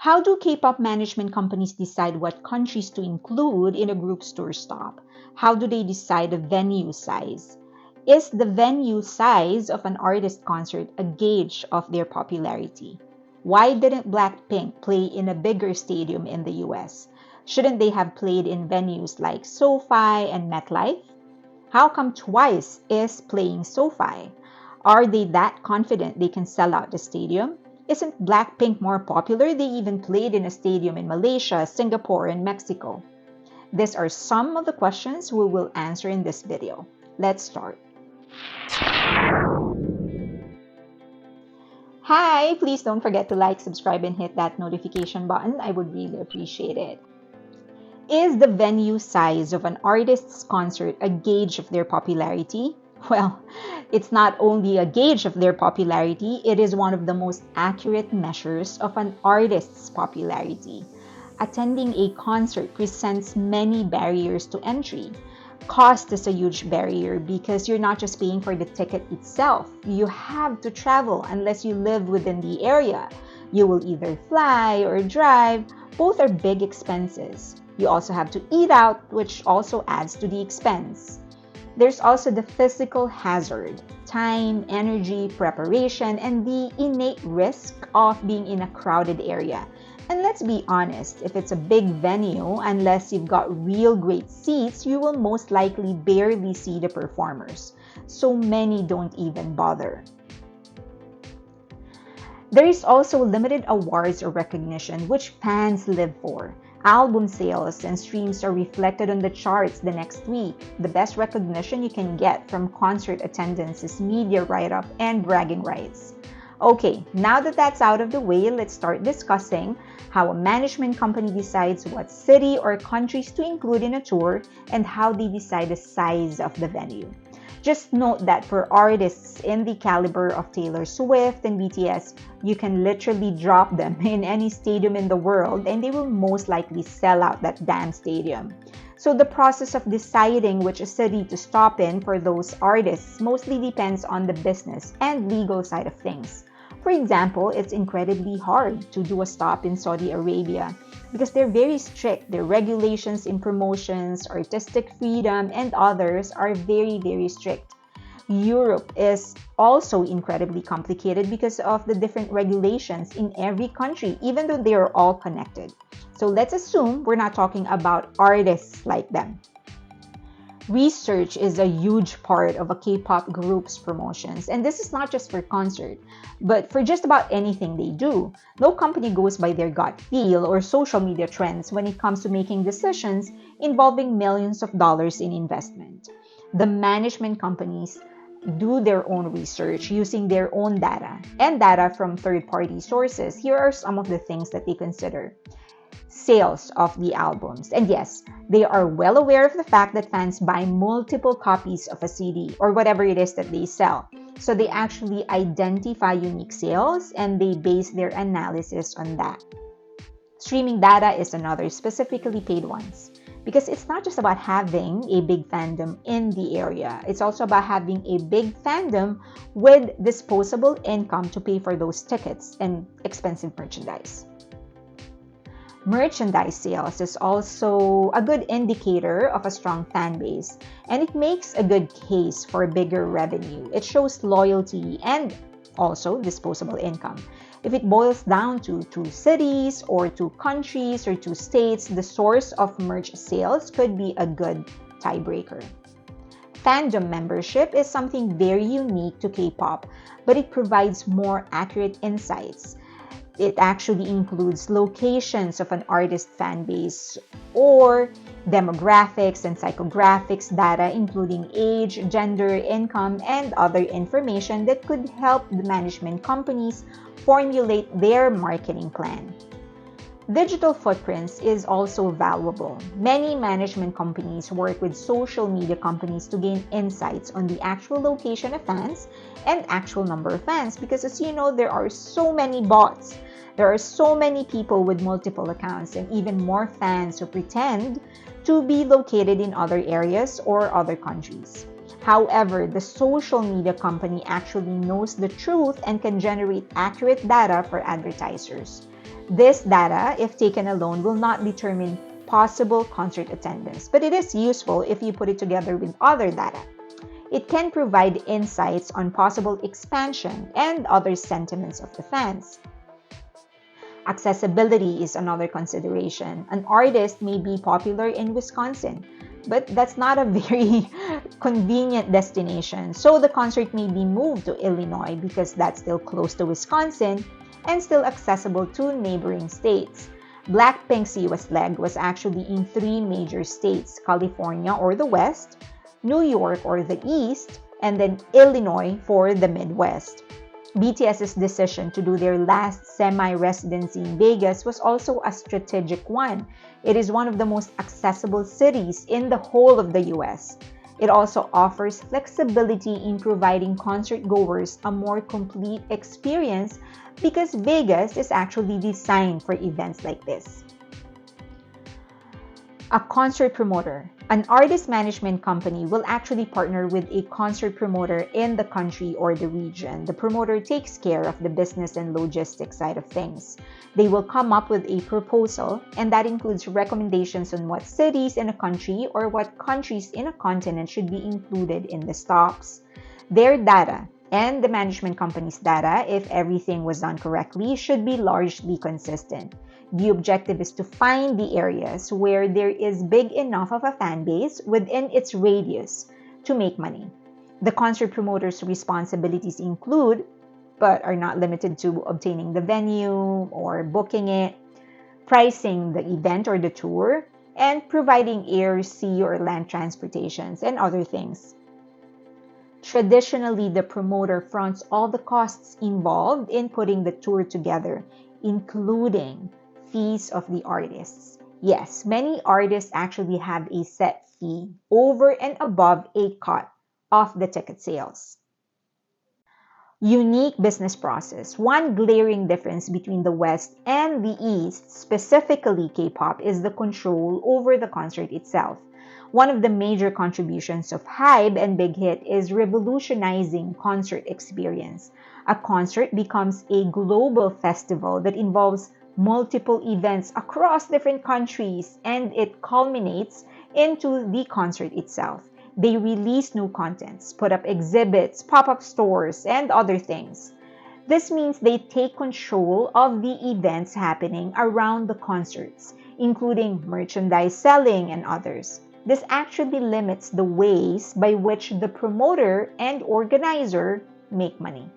How do K-pop management companies decide what countries to include in a group's tour stop? How do they decide the venue size? Is the venue size of an artist concert a gauge of their popularity? Why didn't Blackpink play in a bigger stadium in the US? Shouldn't they have played in venues like SoFi and MetLife? How come Twice is playing SoFi? Are they that confident they can sell out the stadium? Isn't Blackpink more popular? They even played in a stadium in Malaysia, Singapore, and Mexico. These are some of the questions we will answer in this video. Let's start. Hi! Please don't forget to like, subscribe, and hit that notification button. I would really appreciate it. Is the venue size of an artist's concert a gauge of their popularity? Well, it's not only a gauge of their popularity, it is one of the most accurate measures of an artist's popularity. Attending a concert presents many barriers to entry. Cost is a huge barrier because you're not just paying for the ticket itself. You have to travel unless you live within the area. You will either fly or drive. Both are big expenses. You also have to eat out, which also adds to the expense. There's also the physical hazard, time, energy, preparation, and the innate risk of being in a crowded area. And let's be honest, if it's a big venue, unless you've got real great seats, you will most likely barely see the performers. So many don't even bother. There is also limited awards or recognition which fans live for. Album sales and streams are reflected on the charts the next week. The best recognition you can get from concert attendance is media write-up and bragging rights. Okay, now that that's out of the way, let's start discussing how a management company decides what city or countries to include in a tour and how they decide the size of the venue. Just note that for artists in the caliber of Taylor Swift and BTS, you can literally drop them in any stadium in the world and they will most likely sell out that damn stadium. So the process of deciding which city to stop in for those artists mostly depends on the business and legal side of things. For example, it's incredibly hard to do a stop in Saudi Arabia because they're very strict. Their regulations in promotions, artistic freedom, and others are very, very strict. Europe is also incredibly complicated because of the different regulations in every country, even though they are all connected. So let's assume we're not talking about artists like them. Research is a huge part of a K-pop group's promotions, and this is not just for concert, but for just about anything they do. No company goes by their gut feel or social media trends when it comes to making decisions involving millions of dollars in investment. The management companies do their own research using their own data and data from third-party sources. Here are some of the things that they consider. Sales of the albums. And yes, they are well aware of the fact that fans buy multiple copies of a CD or whatever it is that they sell. So they actually identify unique sales and they base their analysis on that. Streaming data is another, specifically paid ones. Because it's not just about having a big fandom in the area. It's also about having a big fandom with disposable income to pay for those tickets and expensive merchandise. Merchandise sales is also a good indicator of a strong fan base, and it makes a good case for bigger revenue. It shows loyalty and also disposable income. If it boils down to 2 cities or 2 countries or 2 states, the source of merch sales could be a good tiebreaker. Fandom membership is something very unique to K-pop, but it provides more accurate insights. It actually includes locations of an artist fan base or demographics and psychographics data, including age, gender, income, and other information that could help the management companies formulate their marketing plan. Digital footprints is also valuable. Many management companies work with social media companies to gain insights on the actual location of fans and actual number of fans because, as you know, there are so many bots. There are so many people with multiple accounts and even more fans who pretend to be located in other areas or other countries. However, the social media company actually knows the truth and can generate accurate data for advertisers. This data, if taken alone, will not determine possible concert attendance, but it is useful if you put it together with other data. It can provide insights on possible expansion and other sentiments of the fans. Accessibility is another consideration. An artist may be popular in Wisconsin, but that's not a very convenient destination. So the concert may be moved to Illinois because that's still close to Wisconsin and still accessible to neighboring states. Blackpink's US leg was actually in 3 major states: California or the West, New York or the East, and then Illinois for the Midwest. BTS's decision to do their last semi-residency in Vegas was also a strategic one. It is one of the most accessible cities in the whole of the US. It also offers flexibility in providing concert goers a more complete experience because Vegas is actually designed for events like this. A concert promoter. An artist management company will actually partner with a concert promoter in the country or the region. The promoter takes care of the business and logistics side of things. They will come up with a proposal, and that includes recommendations on what cities in a country or what countries in a continent should be included in the stops. Their data and the management company's data, if everything was done correctly, should be largely consistent. The objective is to find the areas where there is big enough of a fan base within its radius to make money. The concert promoter's responsibilities include, but are not limited to, obtaining the venue or booking it, pricing the event or the tour, and providing air, sea, or land transportations and other things. Traditionally, the promoter fronts all the costs involved in putting the tour together, including fees of the artists. Yes, many artists actually have a set fee over and above a cut of the ticket sales. Unique business process. One glaring difference between the West and the East, specifically K-pop, is the control over the concert itself. One of the major contributions of HYBE and Big Hit is revolutionizing concert experience. A concert becomes a global festival that involves multiple events across different countries, and it culminates into the concert itself. They release new contents, put up exhibits, pop-up stores, and other things. This means they take control of the events happening around the concerts, including merchandise selling and others. This actually limits the ways by which the promoter and organizer make money.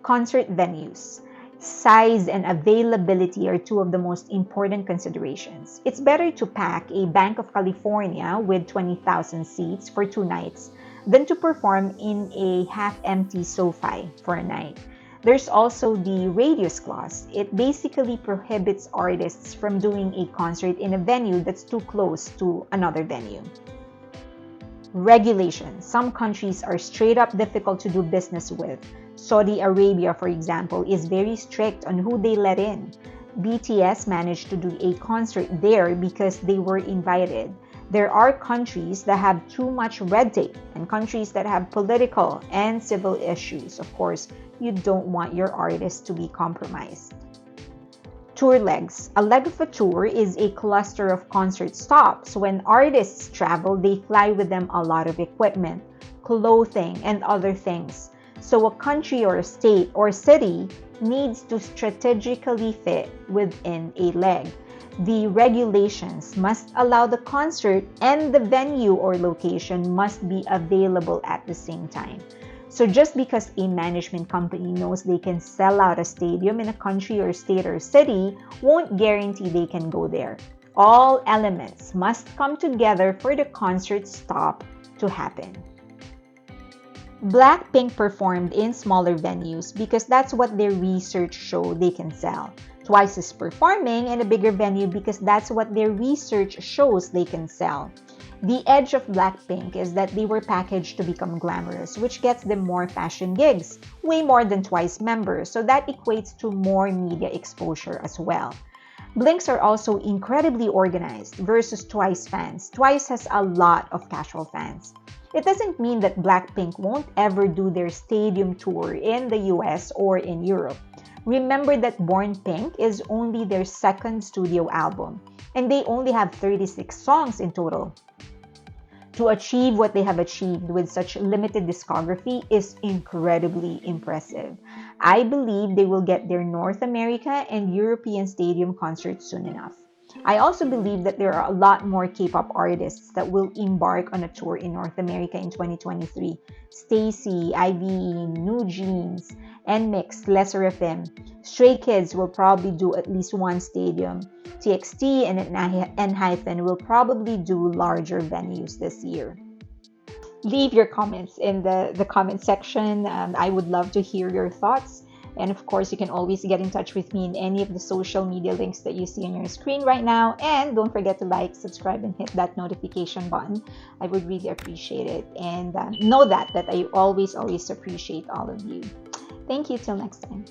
Concert venues. Size and availability are two of the most important considerations. It's better to pack a Bank of California with 20,000 seats for 2 nights than to perform in a half-empty SoFi for a night. There's also the radius clause. It basically prohibits artists from doing a concert in a venue that's too close to another venue. Regulations. Some countries are straight up difficult to do business with. Saudi Arabia, for example, is very strict on who they let in. BTS managed to do a concert there because they were invited. There are countries that have too much red tape and countries that have political and civil issues. Of course, you don't want your artist to be compromised. Tour legs. A leg of a tour is a cluster of concert stops. When artists travel, they fly with them a lot of equipment, clothing, and other things. So a country or a state or city needs to strategically fit within a leg. The regulations must allow the concert and the venue or location must be available at the same time. So just because a management company knows they can sell out a stadium in a country or state or city won't guarantee they can go there. All elements must come together for the concert stop to happen. Blackpink performed in smaller venues because that's what their research showed they can sell. Twice is performing in a bigger venue because that's what their research shows they can sell. The edge of Blackpink is that they were packaged to become glamorous, which gets them more fashion gigs, way more than Twice members, so that equates to more media exposure as well. Blinks are also incredibly organized versus Twice fans. Twice has a lot of casual fans. It doesn't mean that Blackpink won't ever do their stadium tour in the US or in Europe, Remember that Born Pink is only their second studio album, and they only have 36 songs in total. To achieve what they have achieved with such limited discography is incredibly impressive. I believe they will get their North America and European stadium concerts soon enough. I also believe that there are a lot more K-pop artists that will embark on a tour in North America in 2023. Stacy, Ivy, New Jeans, NMIX, Lesser FM. Stray Kids will probably do at least one stadium. TXT and N-Hyphen will probably do larger venues this year. Leave your comments in the comment section. I would love to hear your thoughts. And of course, you can always get in touch with me in any of the social media links that you see on your screen right now. And don't forget to like, subscribe, and hit that notification button. I would really appreciate it. And know that I always appreciate all of you. Thank you. Till next time.